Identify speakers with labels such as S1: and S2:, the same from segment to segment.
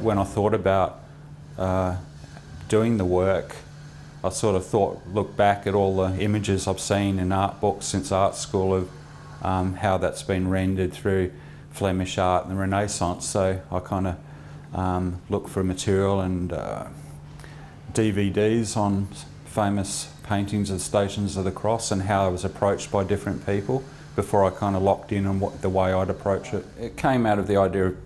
S1: When I thought about doing the work, I sort of looked back at all the images I've seen in art books since art school of how that's been rendered through Flemish art and the Renaissance. So I kind of looked for material and DVDs on famous paintings of the Stations of the Cross and how I was approached by different people before I kind of locked in on the way I'd approach it. It came out of the idea of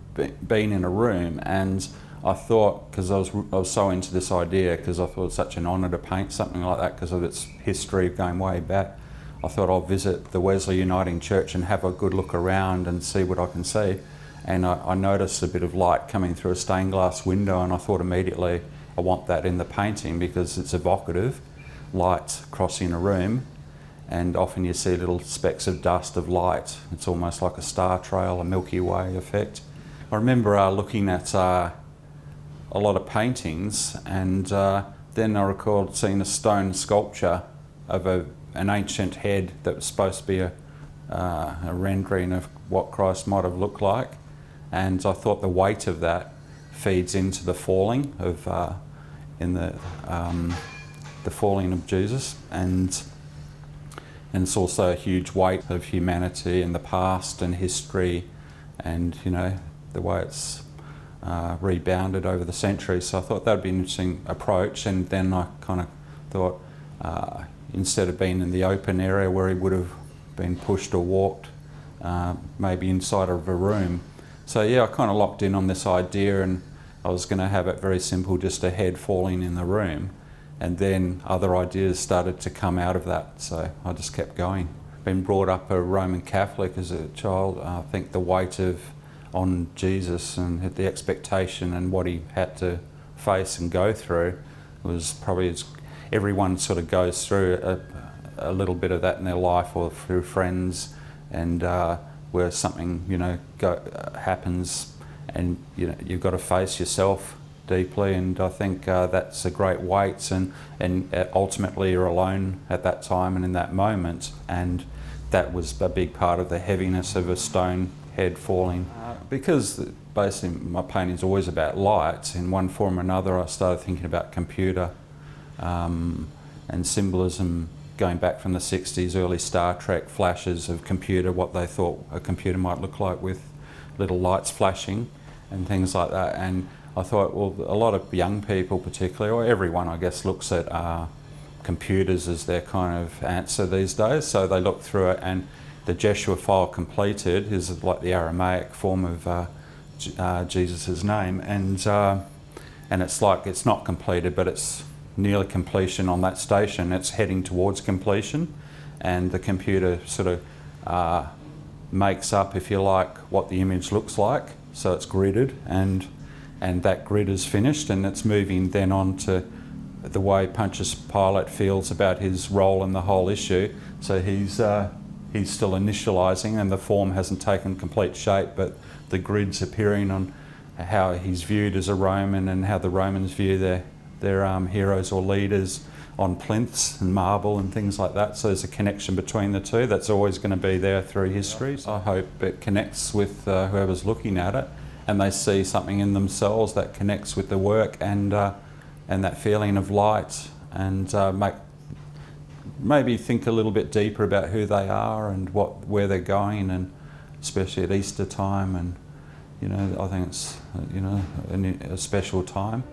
S1: being in a room, and I thought, because I was so into this idea, because I thought it was such an honour to paint something like that because of its history going way back, I thought I'll visit the Wesley Uniting Church and have a good look around and see what I can see. And I noticed a bit of light coming through a stained glass window, and I thought immediately, I want that in the painting because it's evocative, light crossing a room, and often you see little specks of dust of light. It's almost like a star trail, a Milky Way effect. I remember looking at a lot of paintings, and then I recalled seeing a stone sculpture of an ancient head that was supposed to be a rendering of what Christ might have looked like, and I thought the weight of that feeds into the falling of the falling of Jesus, and it's also a huge weight of humanity and the past and history, and the way it's rebounded over the centuries. So I thought that would be an interesting approach, and then I kind of thought instead of being in the open area where he would have been pushed or walked, maybe inside of a room. So yeah, I kind of locked in on this idea, and I was going to have it very simple, just a head falling in the room, and then other ideas started to come out of that, so I just kept going. Been brought up a Roman Catholic as a child. I think the weight on Jesus and the expectation and what he had to face and go through was probably, everyone sort of goes through a little bit of that in their life or through friends, and where something happens, and you've got to face yourself deeply, and I think that's a great weight, and ultimately you're alone at that time and in that moment, and that was a big part of the heaviness of a stone head falling. Because basically my painting is always about light in one form or another, I started thinking about computer and symbolism going back from the 60s, early Star Trek flashes of computer, what they thought a computer might look like with little lights flashing and things like that. And I thought, well, a lot of young people particularly, or everyone I guess, looks at computers as their kind of answer these days. So they look through it, and the Jeshua file completed is like the Aramaic form of Jesus' name, and it's like it's not completed, but it's nearly completion on that station. It's heading towards completion, and the computer sort of makes up, if you like, what the image looks like. So it's gridded, and that grid is finished, and it's moving then on to the way Pontius Pilate feels about his role in the whole issue. So he's still initialising, and the form hasn't taken complete shape, but the grid's appearing on how he's viewed as a Roman and how the Romans view their heroes or leaders on plinths and marble and things like that. So there's a connection between the two that's always going to be there through history. So I hope it connects with whoever's looking at it, and they see something in themselves that connects with the work, and that feeling of light, and maybe think a little bit deeper about who they are and where they're going, and especially at Easter time, and I think it's a special time.